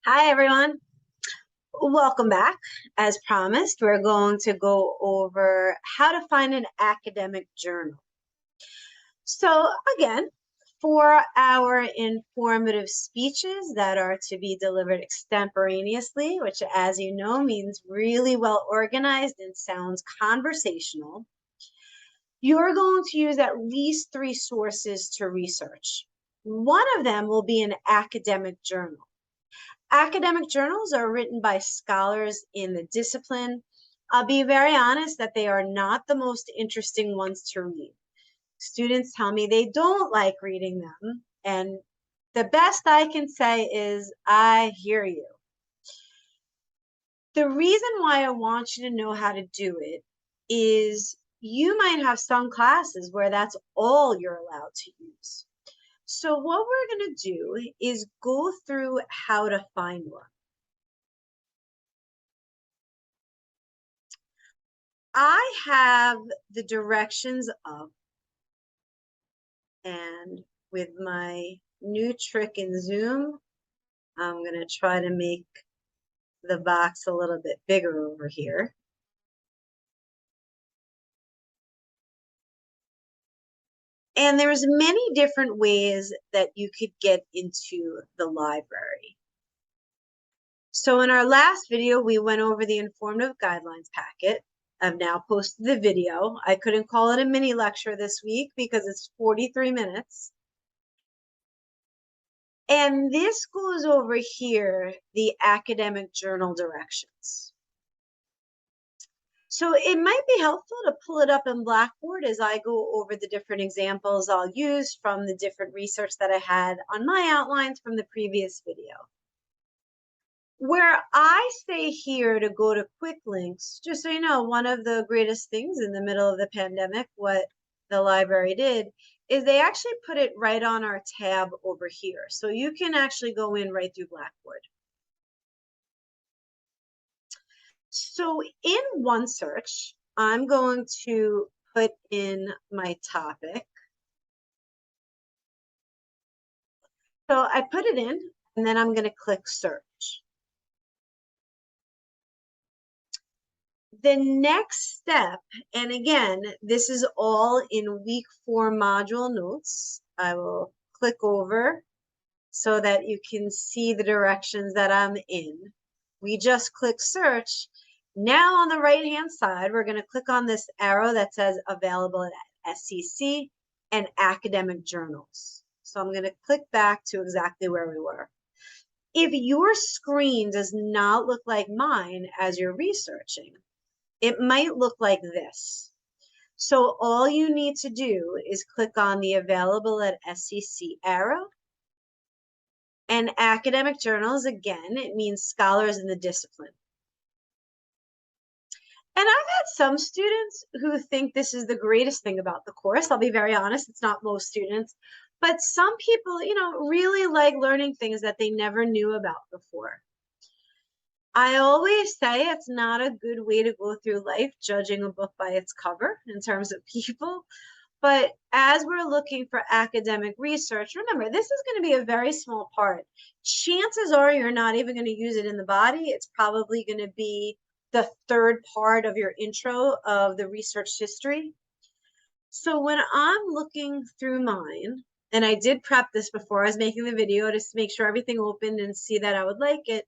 Hi, everyone. Welcome back. As promised, we're going to go over how to find an academic journal. So, again, for our informative speeches that are to be delivered extemporaneously, which, as you know, means really well organized and sounds conversational, you're going to use at least 3 sources to research. One of them will be an academic journal. Academic journals are written by scholars in the discipline. I'll be very honest that they are not the most interesting ones to read. Students tell me they don't like reading them, and the best I can say is, I hear you. The reason why I want you to know how to do it is you might have some classes where that's all you're allowed to use. So what we're going to do is go through how to find one. I have the directions up, and with my new trick in Zoom, I'm going to try to make the box a little bit bigger over here. And there's many different ways that you could get into the library. So in our last video, we went over the informative guidelines packet. I've now posted the video. I couldn't call it a mini lecture this week because it's 43 minutes. And this goes over here, the academic journal directions. So it might be helpful to pull it up in Blackboard as I go over the different examples I'll use from the different research that I had on my outlines from the previous video. Where I say here to go to quick links, just so you know, one of the greatest things in the middle of the pandemic, what the library did, is they actually put it right on our tab over here. So you can actually go in right through Blackboard. So in OneSearch, I'm going to put in my topic. So I put it in, and then I'm going to click search. The next step, and again, this is all in week 4 module notes. I will click over so that you can see the directions that I'm in. We just click search. Now on the right-hand side, we're going to click on this arrow that says available at SCC and academic journals. So I'm going to click back to exactly where we were. If your screen does not look like mine as you're researching, it might look like this. So all you need to do is click on the available at SCC arrow. And academic journals, again, it means scholars in the discipline. And I've had some students who think this is the greatest thing about the course. I'll be very honest, it's not most students. But some people, really like learning things that they never knew about before. I always say it's not a good way to go through life judging a book by its cover in terms of people. But as we're looking for academic research, remember, this is going to be a very small part. Chances are you're not even going to use it in the body. It's probably going to be the third part of your intro of the research history. So when I'm looking through mine, and I did prep this before I was making the video to make sure everything opened and see that I would like it.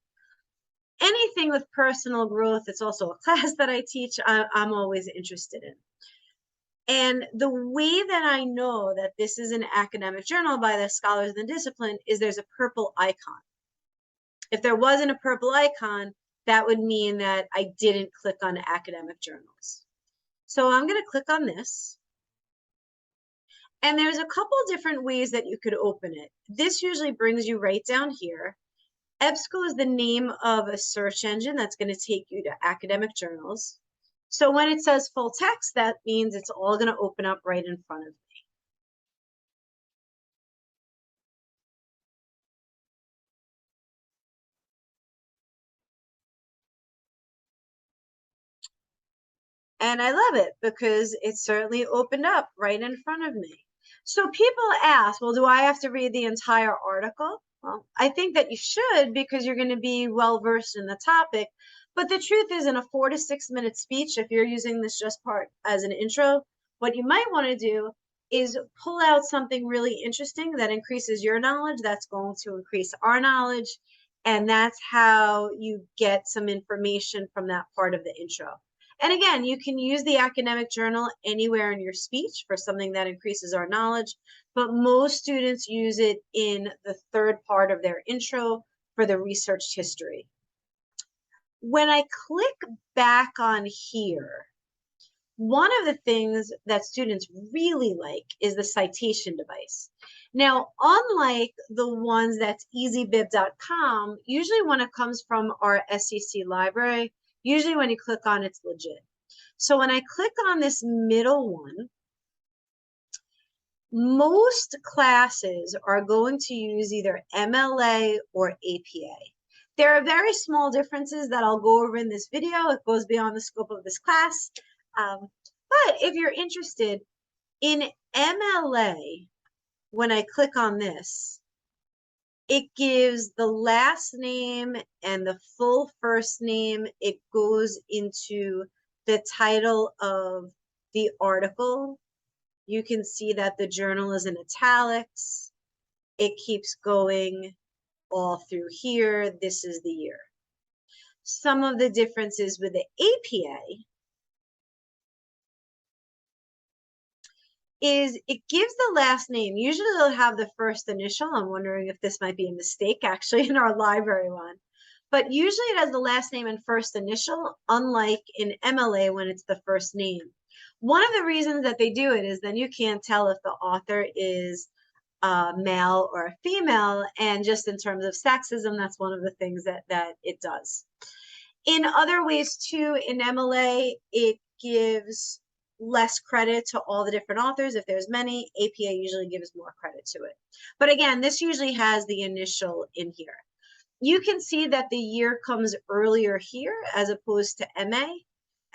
Anything with personal growth, it's also a class that I teach, I'm always interested in. And the way that I know that this is an academic journal by the scholars in the discipline is there's a purple icon. If there wasn't a purple icon, that would mean that I didn't click on academic journals. So I'm going to click on this. And there's a couple different ways that you could open it. This usually brings you right down here. EBSCO is the name of a search engine that's going to take you to academic journals. So when it says full text, that means it's all going to open up right in front of me. And I love it because it certainly opened up right in front of me. So people ask, well, do I have to read the entire article? Well, I think that you should because you're going to be well versed in the topic. But the truth is, in a 4 to 6 minute speech, if you're using this just part as an intro, what you might want to do is pull out something really interesting that increases your knowledge. That's going to increase our knowledge. And that's how you get some information from that part of the intro. And again, you can use the academic journal anywhere in your speech for something that increases our knowledge, but most students use it in the third part of their intro for the research history. When I click back on here, one of the things that students really like is the citation device. Now, unlike the ones that's ezbib.com, usually when it comes from our SEC library, usually when you click on it's legit. So when I click on this middle one, most classes are going to use either MLA or APA. There are very small differences that I'll go over in this video. It goes beyond the scope of this class. But if you're interested in MLA, when I click on this, it gives the last name and the full first name. It goes into the title of the article. You can see that the journal is in italics. It keeps going all through here. This is the year. Some of the differences with the APA is it gives the last name. Usually they'll have the first initial. I'm wondering if this might be a mistake actually in our library one. But usually it has the last name and first initial, unlike in MLA when it's the first name. One of the reasons that they do it is then you can't tell if the author is male or female. And just in terms of sexism, that's one of the things that it does. In other ways too, in MLA, it gives less credit to all the different authors. If there's many, APA usually gives more credit to it. But again, this usually has the initial in here. You can see that the year comes earlier here as opposed to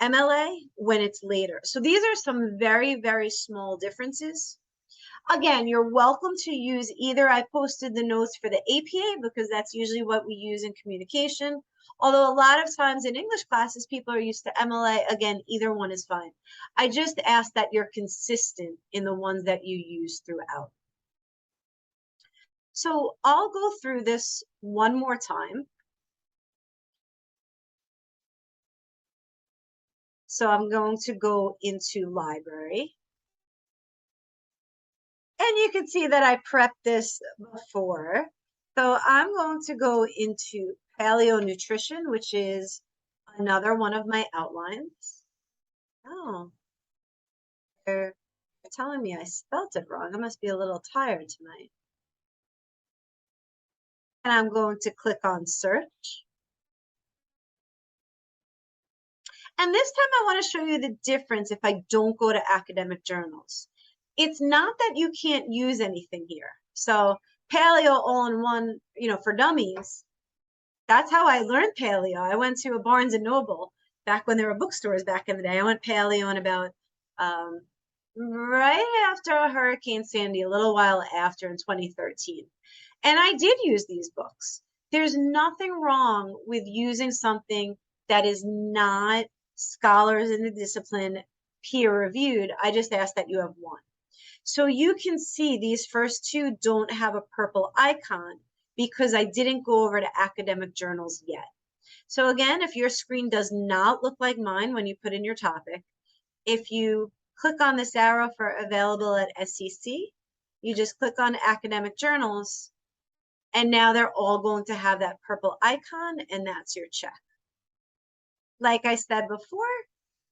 MLA when it's later. So these are some very, very small differences. Again, you're welcome to use either. I posted the notes for the APA because that's usually what we use in communication. Although a lot of times in English classes, people are used to MLA. Again, either one is fine. I just ask that you're consistent in the ones that you use throughout. So I'll go through this one more time. So I'm going to go into library. And you can see that I prepped this before. So I'm going to go into paleo nutrition, which is another one of my outlines. Oh, they're telling me I spelled it wrong. I must be a little tired tonight. And I'm going to click on search. And this time I want to show you the difference if I don't go to academic journals. It's not that you can't use anything here. So paleo all in one, for dummies. That's how I learned paleo. I went to a Barnes and Noble back when there were bookstores back in the day. I went paleo in about right after Hurricane Sandy, a little while after in 2013. And I did use these books. There's nothing wrong with using something that is not scholars in the discipline peer reviewed. I just ask that you have one. So you can see these first two don't have a purple icon because I didn't go over to academic journals yet. So again, if your screen does not look like mine when you put in your topic, if you click on this arrow for available at SEC, you just click on academic journals, and now they're all going to have that purple icon, and that's your check. Like I said before,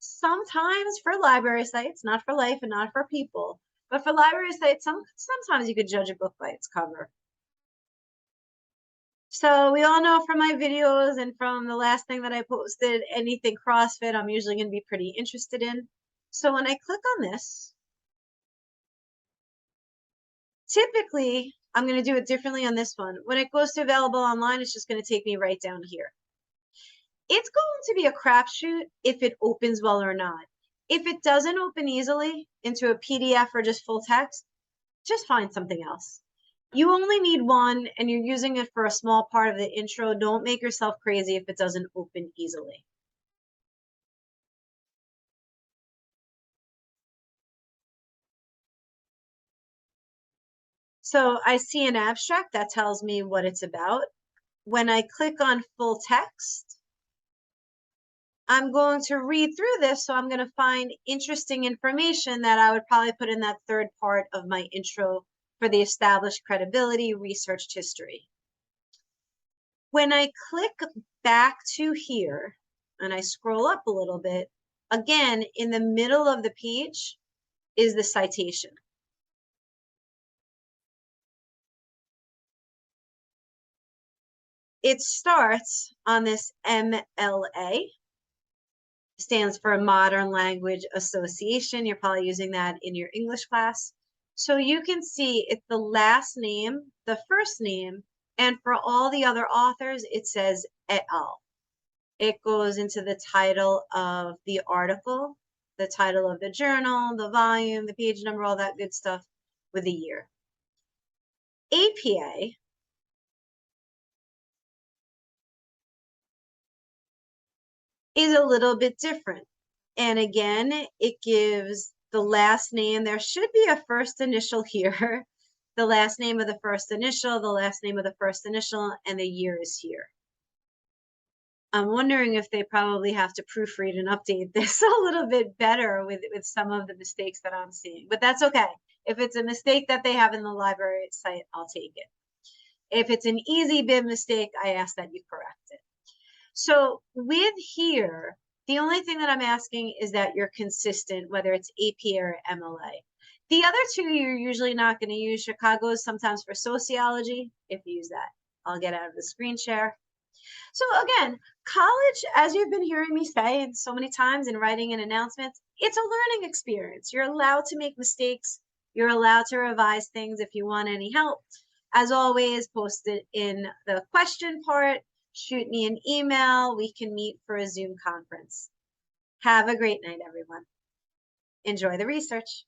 sometimes for library sites, not for life and not for people, but for library sites, sometimes you could judge a book by its cover. So we all know from my videos and from the last thing that I posted, anything CrossFit, I'm usually going to be pretty interested in. So when I click on this, typically, I'm going to do it differently on this one. When it goes to available online, it's just going to take me right down here. It's going to be a crapshoot if it opens well or not. If it doesn't open easily into a PDF or just full text, just find something else. You only need one and you're using it for a small part of the intro. Don't make yourself crazy if it doesn't open easily. So I see an abstract that tells me what it's about. When I click on full text, I'm going to read through this, so I'm going to find interesting information that I would probably put in that third part of my intro for the established credibility researched history. When I click back to here and I scroll up a little bit, again, in the middle of the page is the citation. It starts on this MLA, stands for Modern Language Association. You're probably using that in your English class. So you can see it's the last name, the first name, and for all the other authors, it says et al. It goes into the title of the article, the title of the journal, the volume, the page number, all that good stuff with the year. APA is a little bit different. And again, it gives the last name. There should be a first initial here, the last name of the first initial, the last name of the first initial, and the year is here. I'm wondering if they probably have to proofread and update this a little bit better with some of the mistakes that I'm seeing, but that's okay. If it's a mistake that they have in the library site, I'll take it. If it's an easy bib mistake, I ask that you correct it. So with here, the only thing that I'm asking is that you're consistent, whether it's APA or MLA. The other two you're usually not going to use. Chicago is sometimes for sociology. If you use that, I'll get out of the screen share. So again, college, as you've been hearing me say so many times in writing and announcements, it's a learning experience. You're allowed to make mistakes. You're allowed to revise things if you want any help. As always, post it in the question part. Shoot me an email. We can meet for a Zoom conference. Have a great night, everyone. Enjoy the research.